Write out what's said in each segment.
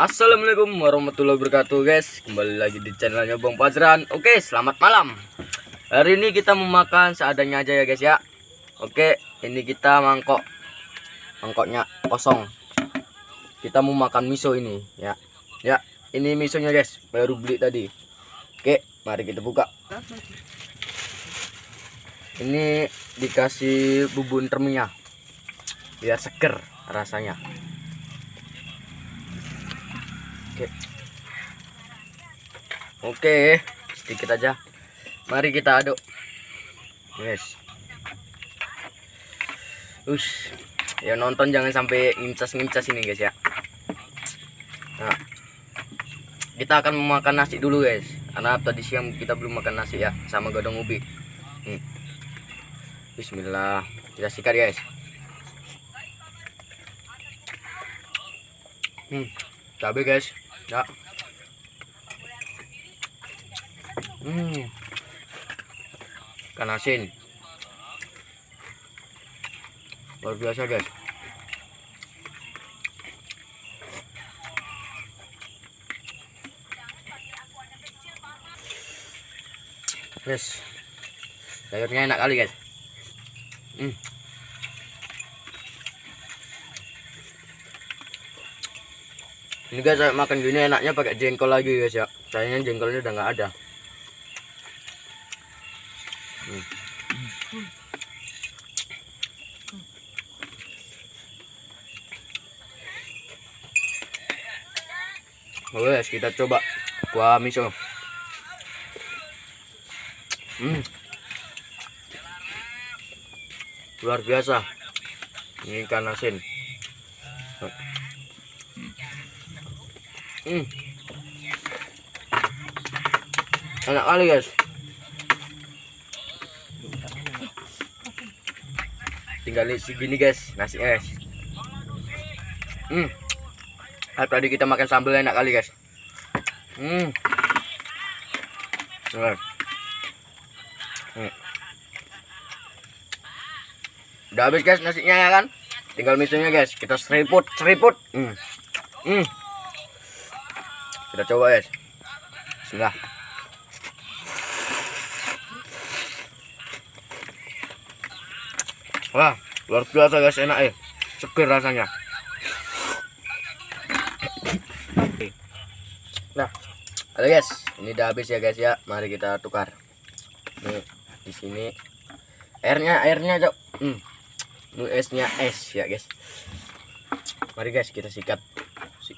Assalamualaikum warahmatullahi wabarakatuh guys. Kembali lagi di channelnya Bang Fajran. Oke, selamat malam. Hari ini kita mau makan seadanya aja ya guys ya. Oke, ini kita mangkoknya kosong. Kita mau makan miso ini ya. Ya, ini misonya guys, baru beli tadi. Oke, mari kita buka. Ini dikasih bubur terminya biar seger rasanya. Oke, sedikit aja. Mari kita aduk. Yes. Ya nonton jangan sampai ngincas-ngincas ini guys ya. Nah, kita akan memakan nasi dulu guys. Karena tadi siang kita belum makan nasi ya, sama godong ubi. Bismillah, kita sikat guys. Cabai guys. Ya. Ikan asin luar biasa guys. Yes, sayurnya enak kali guys. Ini guys, saya makan gini enaknya pakai jengkol lagi guys ya. Sayangnya jengkolnya udah nggak ada. Guys, kita coba kuah miso. Luar biasa. Ini ikan asin. Enak kali guys. Tinggal segini guys nasi es. Tadi kita makan sambal enak kali guys. Udah habis guys nasinya ya kan. Tinggal misonya guys. Kita seriput. Kita coba guys. Bismillah. Wah, luar biasa guys, enak seger rasanya. Nah, halo guys, ini udah habis ya guys ya. Mari kita tukar. Nih, di sini airnya cok. Ini esnya es ya guys. Mari guys kita sikat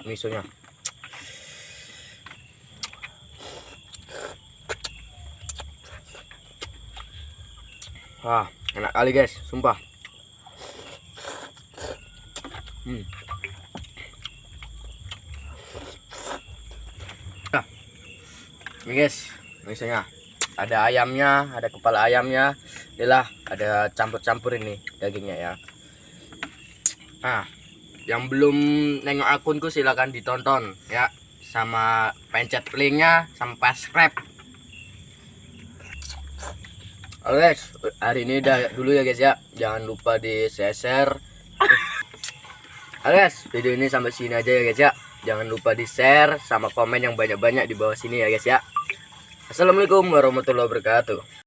misonya. Wah, enak kali guys, sumpah. Nah, ini guys, misalnya ada ayamnya, ada kepala ayamnya, inilah ada campur-campur ini dagingnya ya. Nah, yang belum nengok akunku silahkan ditonton ya, sama pencet linknya, sama subscribe. Oke guys, hari ini udah dulu ya guys ya. Jangan lupa di share. Oke guys, video ini sampai sini aja ya guys ya. Jangan lupa di share sama komen yang banyak-banyak di bawah sini ya guys ya. Assalamualaikum warahmatullahi wabarakatuh.